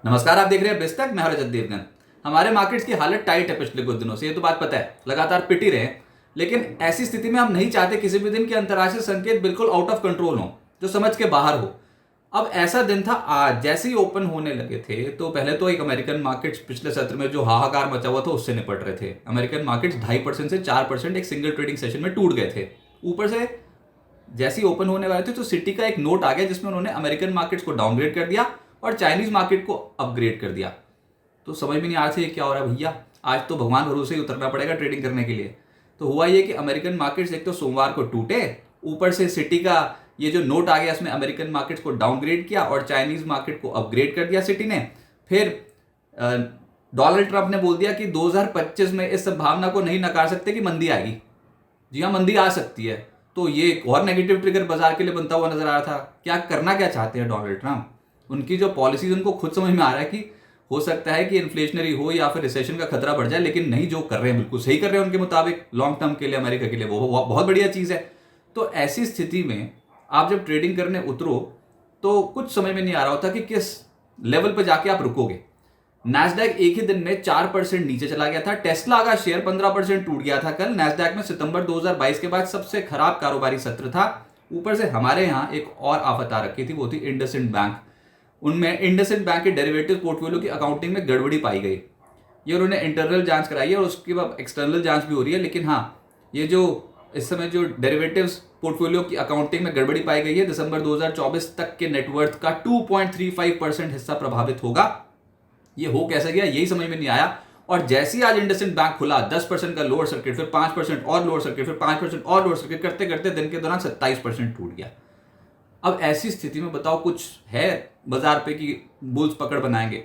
नमस्कार, आप देख रहे हैं बेस्टक। मैं हूं रजत देवगन। हमारे मार्केट्स की हालत टाइट है पिछले कुछ दिनों से, ये तो बात पता है, लगातार पिट ही रहे हैं। लेकिन ऐसी स्थिति में हम नहीं चाहते किसी भी दिन के अंतर्राष्ट्रीय संकेत बिल्कुल आउट ऑफ कंट्रोल हो, जो समझ के बाहर हो। अब ऐसा दिन था आज। जैसे ही ओपन होने लगे थे तो पहले तो एक अमेरिकन मार्केट्स पिछले सत्र में जो हाहाकार मचा हुआ था उससे निपट रहे थे। अमेरिकन मार्केट्स 2.5% से 4% एक सिंगल ट्रेडिंग सेशन में टूट गए थे। ऊपर से जैसे ही ओपन होने वाले थे तो सिटी का एक नोट आ गया जिसमें उन्होंने अमेरिकन मार्केट्स को डाउनग्रेड कर दिया और चाइनीज मार्केट को अपग्रेड कर दिया। तो समझ में नहीं आ रहा था ये क्या हो रहा है भैया। आज तो भगवान भरोसे ही उतरना पड़ेगा ट्रेडिंग करने के लिए। तो हुआ ये कि अमेरिकन मार्केट्स एक तो सोमवार को टूटे, ऊपर से सिटी का ये जो नोट आ गया इसमें अमेरिकन मार्केट्स को डाउनग्रेड किया और चाइनीज मार्केट को अपग्रेड कर दिया सिटी ने। फिर डोनाल्ड ट्रंप ने बोल दिया कि 2025 में इस संभावना को नहीं नकार सकते कि मंदी आएगी। जी हाँ, मंदी आ सकती है। तो ये एक और नेगेटिव ट्रिगर बाजार के लिए बनता हुआ नजर आ रहा था। क्या करना क्या चाहते हैं डोनाल्ड ट्रंप? उनकी जो पॉलिसीज उनको खुद समझ में आ रहा है कि हो सकता है कि इन्फ्लेशनरी हो या फिर रिसेशन का खतरा बढ़ जाए, लेकिन नहीं, जो कर रहे हैं बिल्कुल सही कर रहे हैं उनके मुताबिक। लॉन्ग टर्म के लिए अमेरिका के लिए वो बहुत बढ़िया चीज़ है। तो ऐसी स्थिति में आप जब ट्रेडिंग करने उतरो तो कुछ समझ में नहीं आ रहा होता कि किस लेवल पर जाके आप रुकोगे। नैस्डैक एक ही दिन में 4% नीचे चला गया था। टेस्ला का शेयर 15% टूट गया था कल। नैस्डैक में सितंबर 2022 के बाद सबसे खराब कारोबारी सत्र था। ऊपर से हमारे यहाँ एक और आफत आ रखी थी, वो थी इंडसइंड बैंक। उनमें इंडसइंड बैंक के डेरिवेटिव पोर्टफोलियो की अकाउंटिंग में गड़बड़ी पाई गई। ये उन्होंने इंटरनल जांच कराई है और उसके बाद एक्सटर्नल जांच भी हो रही है। लेकिन हाँ, ये जो इस समय जो डेरिवेटिव्स पोर्टफोलियो की अकाउंटिंग में गड़बड़ी पाई गई है, दिसंबर 2024 तक के नेटवर्थ का 2.35% हिस्सा प्रभावित होगा। ये हो कैसे गया यही समझ में नहीं आया। और जैसे ही आज इंडसइंड बैंक खुला, 10% का लोअर सर्किट, फिर 5% और लोअर सर्किट, फिर 5% और लोअर सर्किट करते करते दिन के दौरान 27% टूट गया। अब ऐसी स्थिति में बताओ कुछ है बाजार पे कि बुल्स पकड़ बनाएंगे?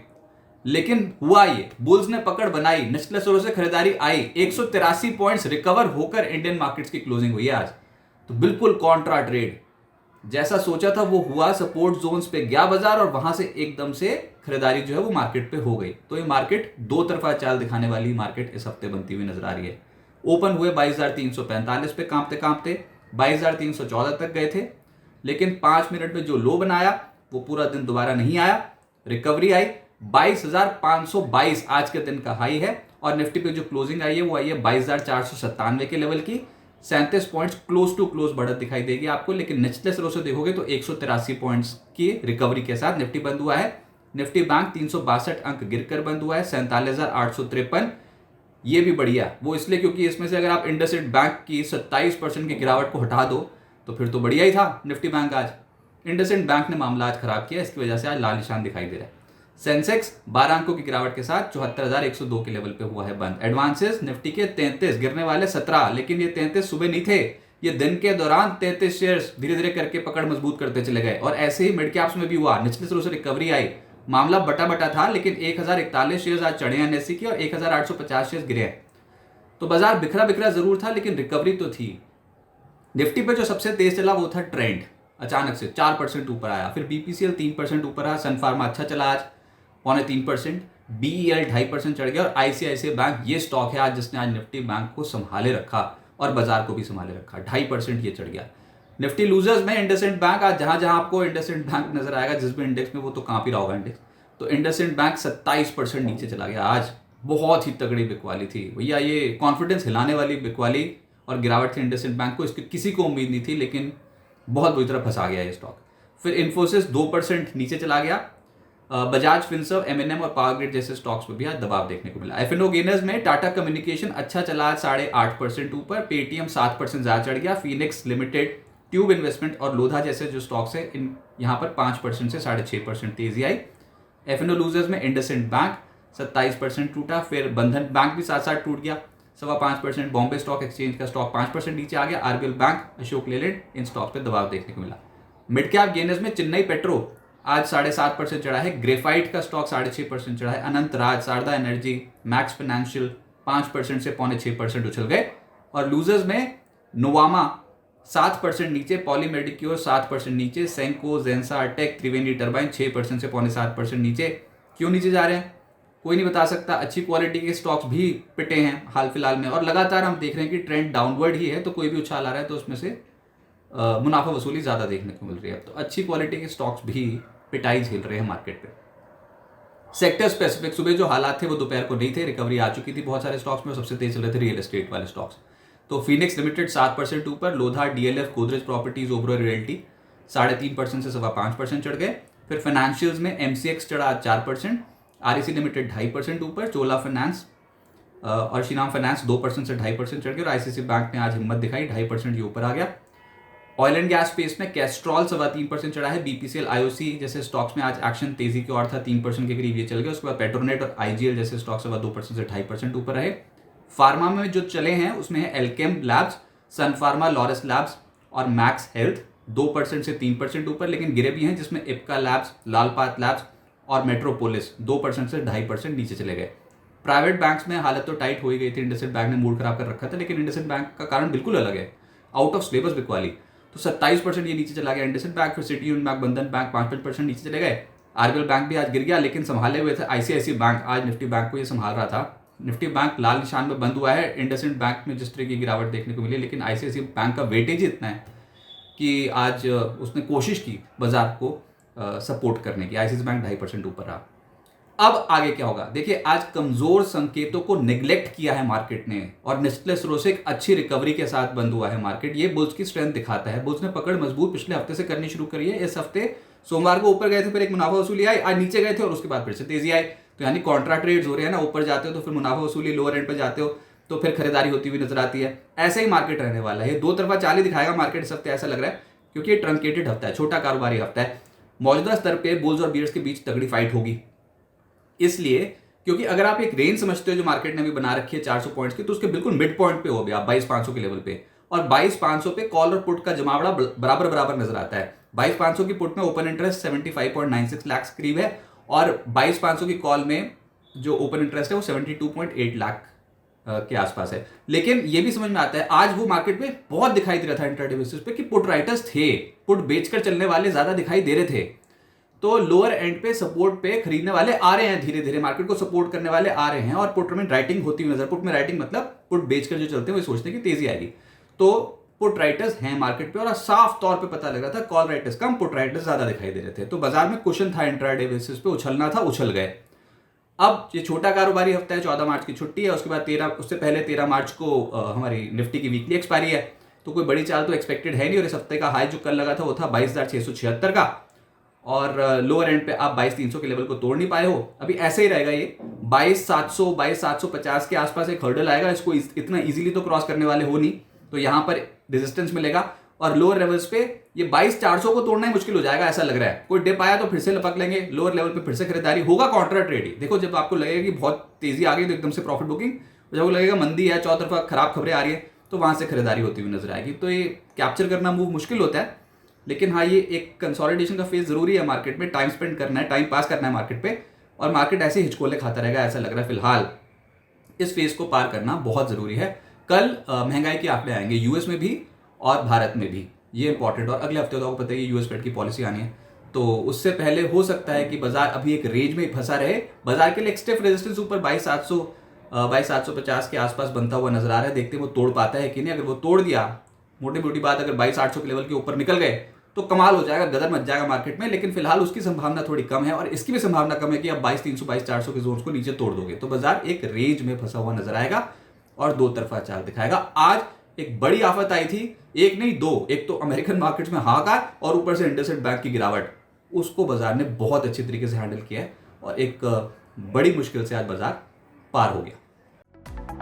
लेकिन हुआ ये, बुल्स ने पकड़ बनाई, निचले स्रों से खरीदारी आई, 183 पॉइंट्स रिकवर होकर इंडियन मार्केट्स की क्लोजिंग हुई है आज। तो बिल्कुल कॉन्ट्रा ट्रेड, जैसा सोचा था वो हुआ। सपोर्ट जोन्स पे गया बाजार और वहां से एकदम से खरीदारी जो है वो मार्केट पे हो गई। तो ये मार्केट दो तरफा चाल दिखाने वाली मार्केट इस हफ्ते बनती हुई नजर आ रही है। ओपन हुए 22,345 पे कांपते कांपते 22,314 तक गए थे, लेकिन 5 मिनट में जो लो बनाया वो पूरा दिन दोबारा नहीं आया। रिकवरी आई, 22,522 आज के दिन का हाई है। और निफ्टी पे जो क्लोजिंग आई है वो आई है 22,497 के लेवल की। 37 पॉइंट्स क्लोज टू क्लोज बढ़त दिखाई देगी आपको। लेकिन निचले स्रों से देखोगे तो 183 पॉइंट्स की रिकवरी के साथ निफ्टी बंद हुआ है। निफ्टी बैंक 362 अंक गिरकर बंद हुआ है, 47,853। ये भी बढ़िया वो इसलिए क्योंकि इसमें से अगर आप इंडसइंड बैंक की 27% की गिरावट को हटा दो तो फिर तो बढ़िया ही था निफ्टी बैंक आज। इंडसइंड बैंक ने मामला आज खराब किया, इसकी वजह से आज लाल निशान दिखाई दे रहा है। सेंसेक्स 12 अंकों की गिरावट के साथ 74,102 के लेवल पे हुआ है बंद। एडवांसेस निफ्टी के 33, गिरने वाले 17, लेकिन ये 33 सुबह नहीं थे, ये दिन के दौरान 33 शेयर्स धीरे धीरे करके पकड़ मजबूत करते चले गए। और ऐसे ही मिड कैप्स में भी हुआ, निचले स्रों से रिकवरी आई। मामला बटा बटा था, लेकिन 1041 शेयर्स आज चढ़े हैं एनएससी के और 1850 शेयर्स गिरे हैं। तो बाजार बिखरा बिखरा जरूर था लेकिन रिकवरी तो थी। निफ्टी पे जो सबसे तेज चला वो था ट्रेंड, अचानक से 4% ऊपर आया। फिर बीपीसीएल 3% ऊपर आया। सन फार्मा अच्छा चला आज 2.25%। बीईएल 2.5% चढ़ गया। और आईसीआईसीआई बैंक ये स्टॉक है आज जिसने आज निफ्टी बैंक को संभाले रखा और बाजार को भी संभाले रखा, 2.5% ये चढ़ गया। निफ्टी लूजर्स में इंडसइंड बैंक, आज जहां जहां आपको इंडसइंड बैंक नजर आएगा जिस भी इंडेक्स में, वो तो कांप ही रहा होगा इंडेक्स। तो इंडसइंड बैंक 27% नीचे चला गया आज। बहुत ही तगड़ी बिकवाली थी भैया, ये कॉन्फिडेंस हिलाने वाली बिकवाली और गिरावट थी इंडसइंड बैंक को। इसकी किसी को उम्मीद नहीं थी, लेकिन बहुत बुरी तरह फंसा गया ये स्टॉक। फिर इन्फोसिस 2% नीचे चला गया। बजाज फिनसर्व, एमएनएम और पावर ग्रिड जैसे स्टॉक्स पर भी आज दबाव देखने को मिला। एफएनओ गेनर्स में टाटा कम्युनिकेशन अच्छा चला आज 8.5% ऊपर। पेटीएम 7% ज्यादा चढ़ गया। फीनिक्स लिमिटेड, ट्यूब इन्वेस्टमेंट और लोधा जैसे जो स्टॉक्स है इन यहाँ पर 5% से 6.5% तेजी आई। एफएनओ लूजर्स में इंडसइंड बैंक 27% टूटा। फिर बंधन बैंक भी साथ साथ टूट गया 5.25%। बॉम्बे स्टॉक एक्सचेंज का स्टॉक 5% नीचे आ गया। आरबीएल बैंक, अशोक लेलैंड, इन स्टॉक्स पे दबाव देखने को मिला। मिड कैप गेनर्स में चेन्नई पेट्रो आज 7.5% चढ़ा है। ग्रेफाइट का स्टॉक 6.5% चढ़ा है। अनंत राज, शारदा एनर्जी, मैक्स फाइनेंशियल 5% से 5.25% उछल गए। और लूजर्स में नोवामा 7% नीचे, पॉली मेडिक्योर 7% नीचे, सेंको, जेंसा, टेक, त्रिवेणी टर्बाइन 6% से 7.25% नीचे। क्यों नीचे जा रहे हैं कोई नहीं बता सकता। अच्छी क्वालिटी के स्टॉक्स भी पिटे हैं हाल फिलहाल में और लगातार हम देख रहे हैं कि ट्रेंड डाउनवर्ड ही है। तो कोई भी उछाल आ रहा है तो उसमें से मुनाफा वसूली ज़्यादा देखने को मिल रही है। तो अच्छी क्वालिटी के स्टॉक्स भी पिटाई झेल रहे हैं मार्केट पे। सेक्टर स्पेसिफिक सुबह जो हालात थे वो दोपहर को नहीं थे, रिकवरी आ चुकी थी बहुत सारे स्टॉक्स में, सबसे तेज चल रहे थे रियल एस्टेट वाले स्टॉक्स। तो फिनिक्स लिमिटेड 7% ऊपर, Lodha, DLF, Godrej properties, Oberoi realty 3.5% से 5.25% चढ़ गए। फिर फाइनेंशियल्स में एमसीएक्स चढ़ा 4%, आरईसी लिमिटेड 2.5% ऊपर, चोला फाइनेंस और श्रीराम फाइनेंस 2% से 2.5% चढ़ गए और आईसीआईसी बैंक ने आज हिम्मत दिखाई, 2.5% ये ऊपर आ गया। ऑयल एंड गैस स्पेस में कैस्ट्रॉल 3.25% चढ़ा है, बीपीसीएल, आईओसी जैसे स्टॉक्स में आज एक्शन तेजी की ओर था, 3% के करीब ये चल गया। उसके बाद पेट्रोनेट और आईजीएल जैसे स्टॉक्स 2% से 2.5% ऊपर रहे। फार्मा में जो चले हैं उसमें है एल्केम लैब्स, सन फार्मा, लॉरस लैब्स और मैक्स हेल्थ 2% से 3% ऊपर, लेकिन गिरे भी हैं जिसमें इप्का लैब्स, लालपात लैब्स और मेट्रोपोलिस 2% से 2.5% नीचे चले गए। प्राइवेट बैंक्स में हालत तो टाइट हो ही गई थी, इंडसइंड बैंक ने मूड खराब कर रखा था, लेकिन इंडसइंड बैंक का कारण बिल्कुल अलग है, आउट ऑफ सिलेबस बिकवाली। तो 27% ये नीचे चला गया इंडसइंड बैंक। फिर सिटी यूनियन बैंक, बंधन बैंक 5% नीचे चले गए। आरबीएल बैंक भी आज गिर गया, लेकिन संभाले हुए थे आईसीआईसी बैंक, आज निफ्टी बैंक को ये संभाल रहा था। निफ्टी बैंक लाल निशान में बंद हुआ है, इंडसइंड बैंक में जिस तरह की गिरावट देखने को मिली, लेकिन आईसीआईसी बैंक का वेटेज इतना है कि आज उसने कोशिश की बाजार को सपोर्ट करने की, आईसीआईसी बैंक 2.5% ऊपर रहा। अब आगे क्या होगा देखिए, आज कमजोर संकेतों को नेग्लेक्ट किया है मार्केट ने और निचले स्रोत से एक अच्छी रिकवरी के साथ बंद हुआ है मार्केट। ये बुल्स की स्ट्रेंथ दिखाता है। बुल्स ने पकड़ मजबूत पिछले हफ्ते से करनी शुरू करी है। इस हफ्ते सोमवार को ऊपर गए थे, फिर एक मुनाफा वसूली आई, आज नीचे गए थे और उसके बाद फिर से तेजी आई। तो यानी कॉन्ट्रा ट्रेड्स हो रहे हैं ना, ऊपर जाते हो तो फिर मुनाफा वसूली, लोअर एंड पर जाते हो तो फिर खरीदारी होती हुई नजर आती है। ऐसे ही मार्केट रहने वाला है, ये दो तरफा चाल ही दिखाएगा मार्केट इस हफ्ते, ऐसा लग रहा है, क्योंकि ये ट्रंकेटेड हफ्ता है, छोटा कारोबारी हफ्ता है। मौजूदा स्तर पे बुल्स और बियर्स के बीच तगड़ी फाइट होगी, इसलिए क्योंकि अगर आप एक रेंज समझते हो जो मार्केट ने अभी बना रखी है 400 पॉइंट्स की, तो उसके बिल्कुल मिड पॉइंट पे हो गया आप 22,500 के लेवल पे, और 22,500 पे कॉल और पुट का जमावड़ा बराबर बराबर नजर आता है। 22,500 की पुट में ओपन इंटरेस्ट 75.96 लाख करीब है और 22,500 की कॉल में जो ओपन इंटरेस्ट है वो 72.8 लाख के आसपास है। लेकिन ये भी समझ में आता है, आज वो मार्केट में बहुत दिखाई दे रहा था इंट्राडे बेसिस पे कि पुट राइटर्स थे, पुट बेचकर चलने वाले ज्यादा दिखाई दे रहे थे। तो लोअर एंड पे सपोर्ट पे खरीदने वाले आ रहे हैं, धीरे धीरे मार्केट को सपोर्ट करने वाले आ रहे हैं और पुट में राइटिंग होती हुई नजर, पुट में राइटिंग मतलब पुट बेचकर जो चलते हैं वो सोचते हैं कि तेजी आएगी। तो पुट राइटर्स हैं मार्केट पे और साफ तौर पे पता लग रहा था कॉल राइटर्स कम, पुट राइटर्स ज्यादा दिखाई दे रहे थे। तो बाजार में कुशन था इंट्राडे बेसिस पे, उछलना था, उछल गए। अब ये छोटा कारोबारी हफ्ता है, 14 मार्च की छुट्टी है, उसके बाद 13, उससे पहले 13 मार्च को हमारी निफ्टी की वीकली एक्सपायरी है, तो कोई बड़ी चाल तो एक्सपेक्टेड है नहीं। और इस हफ्ते का हाई जो कल लगा था वो था 22,676 का, और लोअर एंड पे आप 22,300 के लेवल को तोड़ नहीं पाए हो। अभी ऐसे ही रहेगा ये 22,700 22,750 के आसपास एक हर्डल आएगा, इसको इतना इजीली तो क्रॉस करने वाले हो नहीं, तो यहां पर रेजिस्टेंस मिलेगा और लोअर लेवल्स पे ये 22,400 को तोड़ना ही मुश्किल हो जाएगा, ऐसा लग रहा है। कोई डिप आया तो फिर से लपक लेंगे, लोअर लेवल पे फिर से खरीदारी होगा, कॉन्ट्रा ट्रेड ही। देखो जब आपको लगेगा कि बहुत तेजी आ गई तो एकदम से प्रॉफिट बुकिंग, जब लगेगा मंदी है, चौतरफा खराब खबरें आ रही है, तो वहां से खरीदारी होती हुई नजर आएगी। तो ये कैप्चर करना मूव मुश्किल होता है, लेकिन हाँ ये एक कंसोलिडेशन का फेज जरूरी है मार्केट में, टाइम स्पेंड करना है, टाइम पास करना है मार्केट पे, और मार्केट ऐसे हिचकोले खाता रहेगा ऐसा लग रहा है फिलहाल। इस फेज को पार करना बहुत जरूरी है। कल महंगाई के आंकड़े आएंगे यूएस में भी और भारत में भी, ये इंपॉर्टेंट, और अगले हफ्ते तो आपको पता है यूएस फेड की पॉलिसी आनी है, तो उससे पहले हो सकता है कि बाजार अभी एक रेंज में फंसा रहे। बाजार के लिए एक स्टिफ रेजिस्टेंस ऊपर 22,750 के आसपास बनता हुआ नजर आ रहा है, देखते हैं वो तोड़ पाता है कि नहीं। अगर वो तोड़ दिया, मोटी मोटी बात, अगर 22,800 के लेवल के ऊपर निकल गए तो कमाल हो जाएगा, गदर मच जाएगा मार्केट में, लेकिन फिलहाल उसकी संभावना थोड़ी कम है और इसकी भी संभावना कम है कि अब 22,300 22,400 के जोन को नीचे तोड़ दोगे तो बाजार एक रेंज में फंसा हुआ नजर आएगा और दो तरफा चाल दिखाएगा। आज एक बड़ी आफत आई थी, एक नहीं दो, एक तो अमेरिकन मार्केट्स में हाहाकार और ऊपर से इंडसइंड बैंक की गिरावट, उसको बाजार ने बहुत अच्छी तरीके से हैंडल किया है और एक बड़ी मुश्किल से आज बाजार पार हो गया।